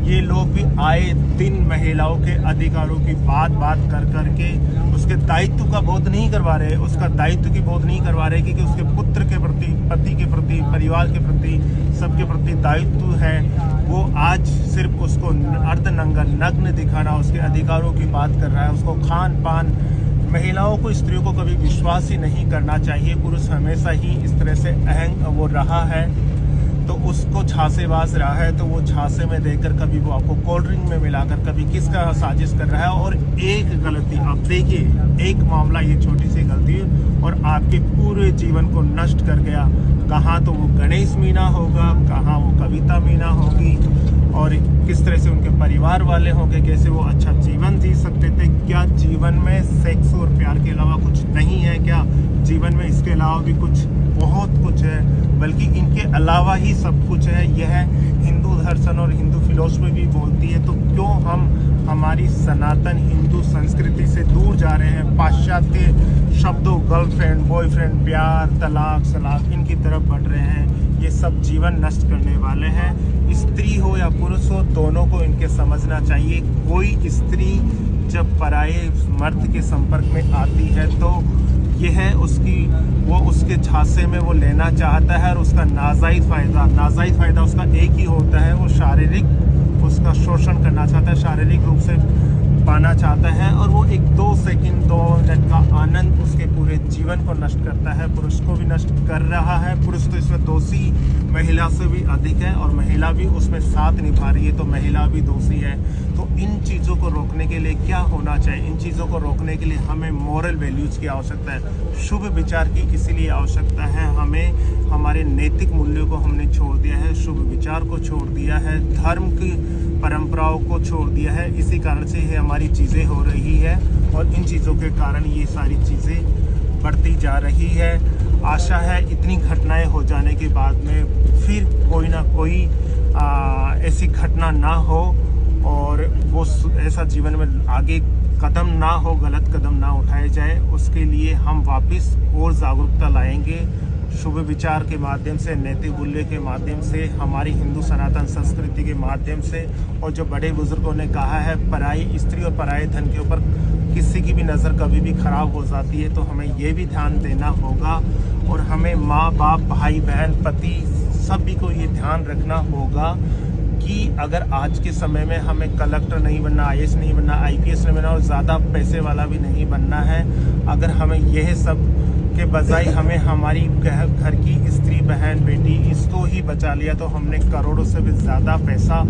ये लोग भी आए दिन महिलाओं के अधिकारों की बात कर करके उसके दायित्व का बोध नहीं करवा रहे, उसका दायित्व की बोध नहीं करवा रहे कि उसके पुत्र के प्रति, पति के प्रति, परिवार के प्रति, सबके प्रति दायित्व है। वो आज सिर्फ उसको अर्धनंगा नग्न दिखाना, उसके अधिकारों की बात कर रहा है। उसको खान पान, महिलाओं को, स्त्रियों को कभी विश्वास ही नहीं करना चाहिए। पुरुष हमेशा ही इस तरह से अहंग वो रहा है, तो उसको झांसेबाज रहा है, तो वो झांसे में देकर कभी वो आपको कोल्ड ड्रिंक में मिलाकर कभी किसका साजिश कर रहा है। और एक गलती, अब देखिए एक मामला, ये छोटी सी गलती और आपके पूरे जीवन को नष्ट कर गया। कहाँ तो वो गणेश मीना होगा, कहाँ वो कविता मीना होगी, और किस तरह से उनके परिवार वाले होंगे, कैसे वो अच्छा जीवन जी सकते थे। क्या जीवन में सेक्स और प्यार के अलावा कुछ नहीं है? क्या जीवन में इसके अलावा भी कुछ, बहुत कुछ है, बल्कि इनके अलावा ही सब कुछ है। यह हिंदू दर्शन और हिंदू फिलॉसफी भी बोलती है। तो क्यों हम हमारी सनातन हिंदू संस्कृति से दूर जा रहे हैं? पाश्चात्य शब्दों, गर्लफ्रेंड, बॉयफ्रेंड, प्यार, तलाक, सलाक, इनकी तरफ बढ़ रहे हैं। ये सब जीवन नष्ट करने वाले हैं। स्त्री हो या पुरुष हो, दोनों को इनके समझना चाहिए। कोई स्त्री जब पराये मर्द के संपर्क में आती है तो यह वो उसके झांसे में वो लेना चाहता है, और उसका नाजायज़ फ़ायदा उसका एक ही होता है, वो शारीरिक उसका शोषण करना चाहता है, शारीरिक रूप से पाना चाहता है। और वो एक 2 सेकंड 2 मिनट का आनंद उसके पूरे जीवन को नष्ट करता है, पुरुष को भी नष्ट कर रहा है। पुरुष तो इसमें दोषी महिला से भी अधिक है, और महिला भी उसमें साथ निभा रही है, तो महिला भी दोषी है। तो इन चीज़ों को रोकने के लिए क्या होना चाहिए? इन चीज़ों को रोकने के लिए हमें मॉरल वैल्यूज़ की आवश्यकता है, शुभ विचार की इसलिए आवश्यकता है। हमें हमारे नैतिक मूल्यों को हमने छोड़ दिया है, शुभ विचार को छोड़ दिया है, धर्म की परंपराओं को छोड़ दिया है। इसी कारण से ये हमारी चीज़ें हो रही है, और इन चीज़ों के कारण ये सारी चीज़ें बढ़ती जा रही है। आशा है इतनी घटनाएं हो जाने के बाद में फिर कोई ना कोई ऐसी घटना ना हो, और वो ऐसा जीवन में आगे कदम ना हो, गलत कदम ना उठाए जाए। उसके लिए हम वापस और जागरूकता लाएंगे, शुभ विचार के माध्यम से, नैतिक मूल्य के माध्यम से, हमारी हिंदू सनातन संस्कृति के माध्यम से। और जो बड़े बुजुर्गों ने कहा है, पराई स्त्री और पराये धन के ऊपर किसी की भी नज़र कभी भी खराब हो जाती है, तो हमें ये भी ध्यान देना होगा। और हमें माँ बाप, भाई बहन, पति, सभी को ये ध्यान रखना होगा कि अगर आज के समय में हमें कलेक्टर नहीं बनना, IAS नहीं बनना, IPS नहीं बनना, और ज़्यादा पैसे वाला भी नहीं बनना है, अगर हमें यह सब के बजाय हमें हमारी घर की स्त्री, बहन, बेटी, इसको ही बचा लिया, तो हमने करोड़ों से भी ज़्यादा पैसा